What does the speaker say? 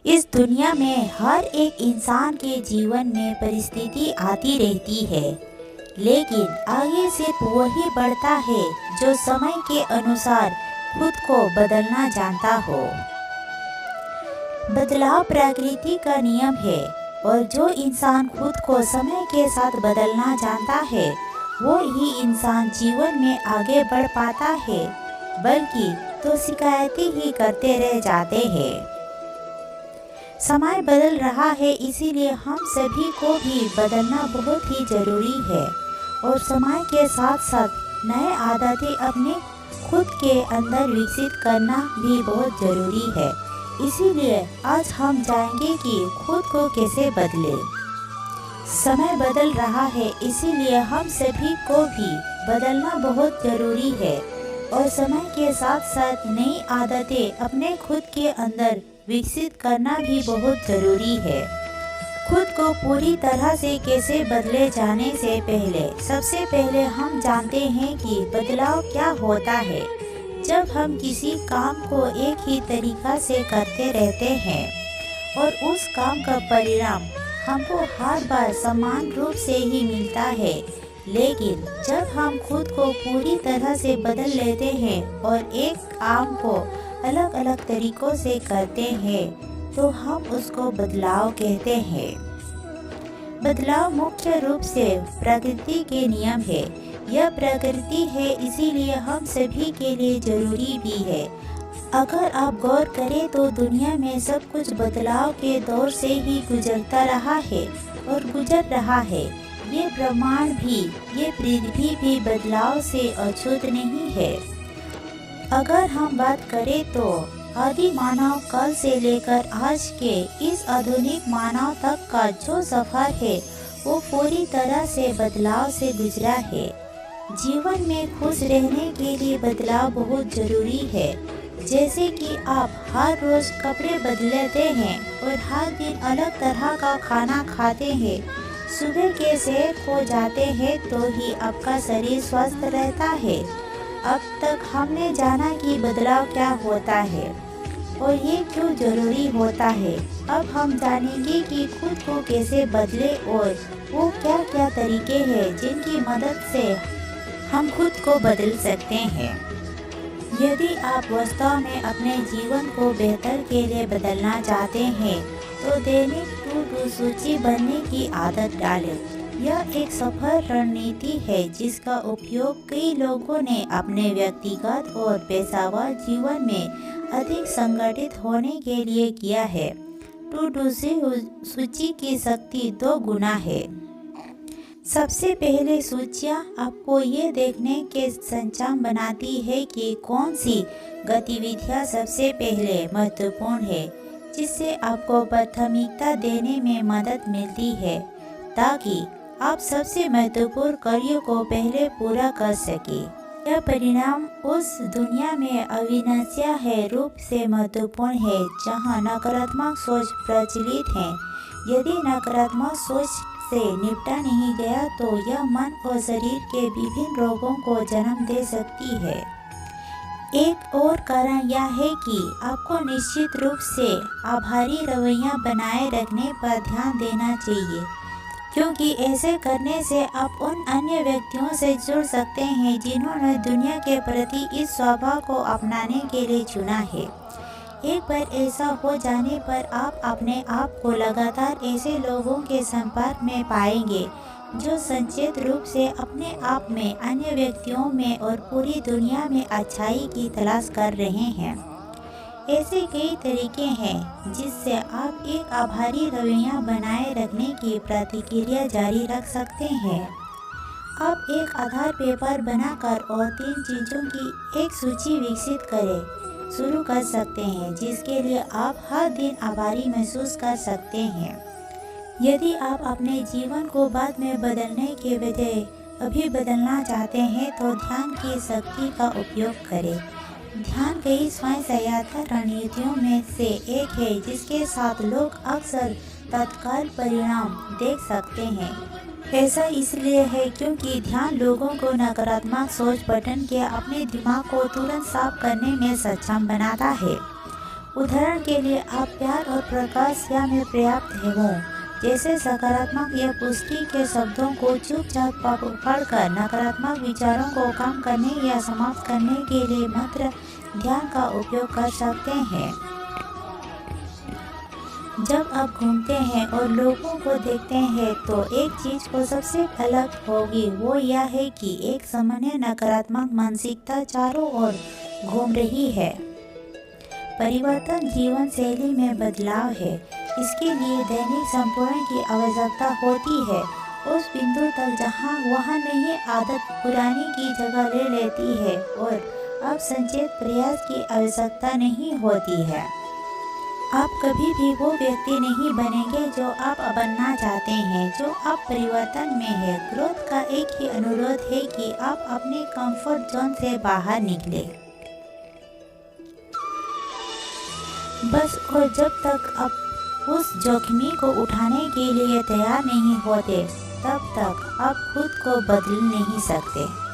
इस दुनिया में हर एक इंसान के जीवन में परिस्थिति आती रहती है, लेकिन आगे सिर्फ वही बढ़ता है जो समय के अनुसार खुद को बदलना जानता हो। बदलाव प्रकृति का नियम है और जो इंसान खुद को समय के साथ बदलना जानता है वो ही इंसान जीवन में आगे बढ़ पाता है, बल्कि तो शिकायतें ही करते रह जाते हैं। समय बदल रहा है, इसीलिए हम सभी को भी बदलना बहुत ही ज़रूरी है और समय के साथ साथ नए आदतें अपने खुद के अंदर विकसित करना भी बहुत ज़रूरी है। इसीलिए आज हम जानेंगे कि खुद को कैसे बदले। समय बदल रहा है, इसीलिए हम सभी को भी बदलना बहुत ज़रूरी है और समय के साथ साथ नई आदतें अपने खुद के अंदर विकसित करना भी बहुत ज़रूरी है। खुद को पूरी तरह से कैसे बदले जाने से पहले सबसे पहले हम जानते हैं कि बदलाव क्या होता है। जब हम किसी काम को एक ही तरीका से करते रहते हैं और उस काम का परिणाम हमको हर बार समान रूप से ही मिलता है, लेकिन जब हम खुद को पूरी तरह से बदल लेते हैं और एक काम को अलग अलग तरीकों से करते हैं तो हम उसको बदलाव कहते हैं। बदलाव मुख्य रूप से प्रकृति के नियम है। यह प्रकृति है, इसीलिए हम सभी के लिए जरूरी भी है। अगर आप गौर करें तो दुनिया में सब कुछ बदलाव के दौर से ही गुजरता रहा है और गुजर रहा है। ये ब्रह्मांड भी, ये पृथ्वी भी बदलाव से अछूत नहीं है। अगर हम बात करें तो आदि मानव काल से लेकर आज के इस आधुनिक मानव तक का जो सफर है वो पूरी तरह से बदलाव से गुजरा है। जीवन में खुश रहने के लिए बदलाव बहुत जरूरी है। जैसे कि आप हर रोज कपड़े बदलते हैं और हर दिन अलग तरह का खाना खाते हैं, सुबह के सैर को जाते हैं तो ही आपका शरीर स्वस्थ रहता है। अब तक हमने जाना कि बदलाव क्या होता है और ये क्यों जरूरी होता है। अब हम जानेंगे कि खुद को कैसे बदले और वो क्या क्या तरीके हैं जिनकी मदद से हम खुद को बदल सकते हैं। यदि आप वास्तव में अपने जीवन को बेहतर के लिए बदलना चाहते हैं तो दैनिक टू डू सूची बनने की आदत डालें। यह एक सफल रणनीति है जिसका उपयोग कई लोगों ने अपने व्यक्तिगत और पेशेवर जीवन में अधिक संगठित होने के लिए किया है। टू डू सूची की शक्ति 2 गुना है। सबसे पहले सूचियाँ आपको ये देखने के सक्षम बनाती है कि कौन सी गतिविधियाँ सबसे पहले महत्वपूर्ण है, जिससे आपको प्राथमिकता देने में मदद मिलती है ताकि आप सबसे महत्वपूर्ण कार्यों को पहले पूरा कर सके। यह परिणाम उस दुनिया में अविनाशीय रूप से महत्वपूर्ण है जहां नकारात्मक सोच प्रचलित है। यदि नकारात्मक सोच से निपटा नहीं गया तो यह मन और शरीर के विभिन्न रोगों को जन्म दे सकती है। एक और कारण यह है कि आपको निश्चित रूप से आभारी रवैया बनाए रखने पर ध्यान देना चाहिए, क्योंकि ऐसे करने से आप उन अन्य व्यक्तियों से जुड़ सकते हैं जिन्होंने दुनिया के प्रति इस स्वभाव को अपनाने के लिए चुना है। एक बार ऐसा हो जाने पर आप अपने आप को लगातार ऐसे लोगों के संपर्क में पाएंगे जो सचेत रूप से अपने आप में, अन्य व्यक्तियों में और पूरी दुनिया में अच्छाई की तलाश कर रहे हैं। ऐसे कई तरीके हैं जिससे आप एक आभारी रवैया बनाए रखने की प्रतिक्रिया जारी रख सकते हैं। आप एक आधार पेपर बनाकर और 3 चीज़ों की एक सूची विकसित करें शुरू कर सकते हैं जिसके लिए आप हर दिन आभारी महसूस कर सकते हैं। यदि आप अपने जीवन को बाद में बदलने के बजाय अभी बदलना चाहते हैं तो ध्यान की शक्ति का उपयोग करें। ध्यान कई स्वयं सहायता रणनीतियों में से एक है जिसके साथ लोग अक्सर तत्काल परिणाम देख सकते हैं। ऐसा इसलिए है क्योंकि ध्यान लोगों को नकारात्मक सोच पैटर्न के अपने दिमाग को तुरंत साफ करने में सक्षम बनाता है। उदाहरण के लिए आप प्यार और प्रकाश या में पर्याप्त है वो जैसे सकारात्मक या पुष्टि के शब्दों को चुपचाप पढ़कर नकारात्मक विचारों को कम करने या समाप्त करने के लिए मात्र ध्यान का उपयोग कर सकते हैं। जब आप घूमते हैं और लोगों को देखते हैं तो एक चीज को सबसे अलग होगी, वो यह है कि एक सामान्य नकारात्मक मानसिकता चारों ओर घूम रही है। परिवर्तन जीवन शैली में बदलाव है। इसके लिए दैनिक संपूर्ण की आवश्यकता होती है, उस बिंदु तक जहां वह नई आदत पुरानी की जगह ले लेती है और अब संचेत प्रयास की आवश्यकता नहीं होती है। आप कभी भी वो व्यक्ति नहीं बनेंगे जो आप बनना चाहते हैं, जो आप परिवर्तन में है। ग्रोथ का एक ही अनुरोध है कि आप अपने कंफर्ट जोन से बाहर निकले। बस और जब तक आप उस जोखिम को उठाने के लिए तैयार नहीं होते, तब तक आप खुद को बदल नहीं सकते।